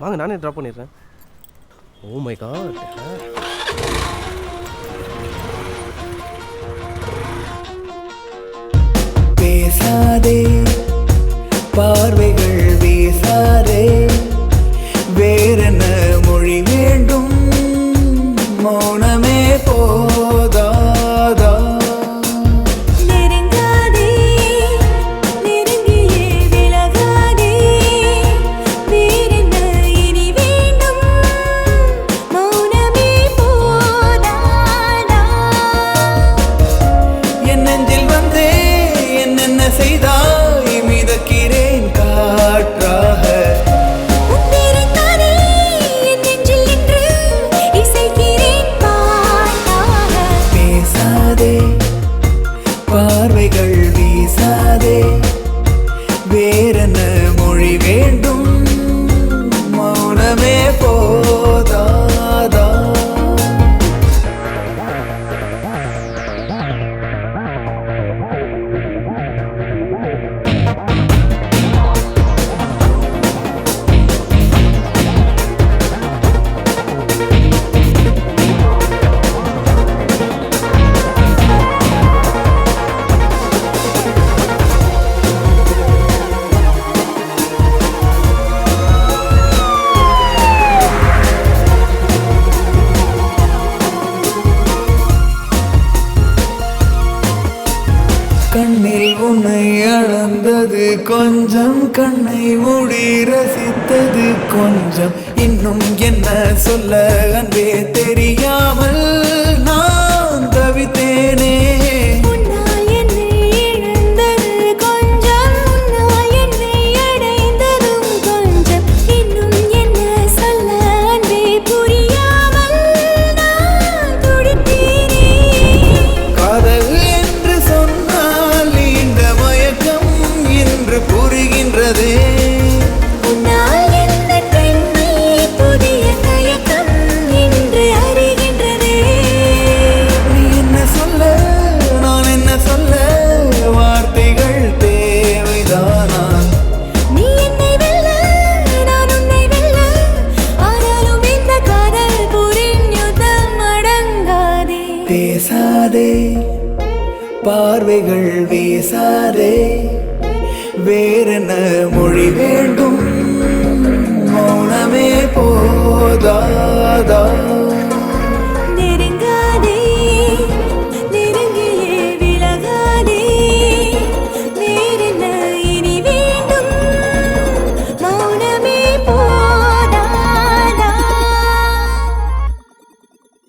வாங்க நானே ட்ராப் பண்ணிடுறேன். Oh my god. பேசாதே பார்வைகள் வீசாதே, வேறென்ன மொழி வேண்டும், மௌனமே போதாதா. நெருங்காதே நெருங்கியே விலகாதே, வேறென்ன இனி வேண்டும், மௌனமே போதாதா. என் நெஞ்சில் வந்தே என்னென்ன செய்தாய், மிதக்கிறேன் காற்றாக. உன்னிருந்தானே என் நெஞ்சில் நின்று இசைக்கிறேன் பாட்டாக. பேசாதே பார்வைகள் வீசாதே, வேறென்ன மொழி வேண்டும், மௌனமே போதாதா. கண்ணில் உன்னை அளந்தது கொஞ்சம், கண்ணை மூடி ரசித்தது கொஞ்சம், இன்னும் என்ன சொல்ல அன்பே தெரியாமல் நான் தவித்தேனே. உன்னால் என்னை இழந்தது கொஞ்சம், உன்னால் என்னை அடைந்ததும் கொஞ்சம், இன்னும் என்ன சொல்ல அன்பே புரியாமல் நான் துடித்தேனே. காதல் என்று சொன்னால் இந்த மயக்கம் என்று புரிகின்றதே. உன்னால் எந்த பெண்மை புதிய தயக்கம் என்று அறிகின்றதே. நீ என்ன சொல்ல நான் என்ன சொல்ல, வார்த்தைகள் தேவைதானா. நீ என்னை வெல்ல நான் உன்னை வெல்ல, ஆனாலும் இந்த காதல் போரின் யுத்தம் அடங்காதே. பேசாதே பார்வைகள் வீசாதே, வேறென்ன மொழி வேண்டும்,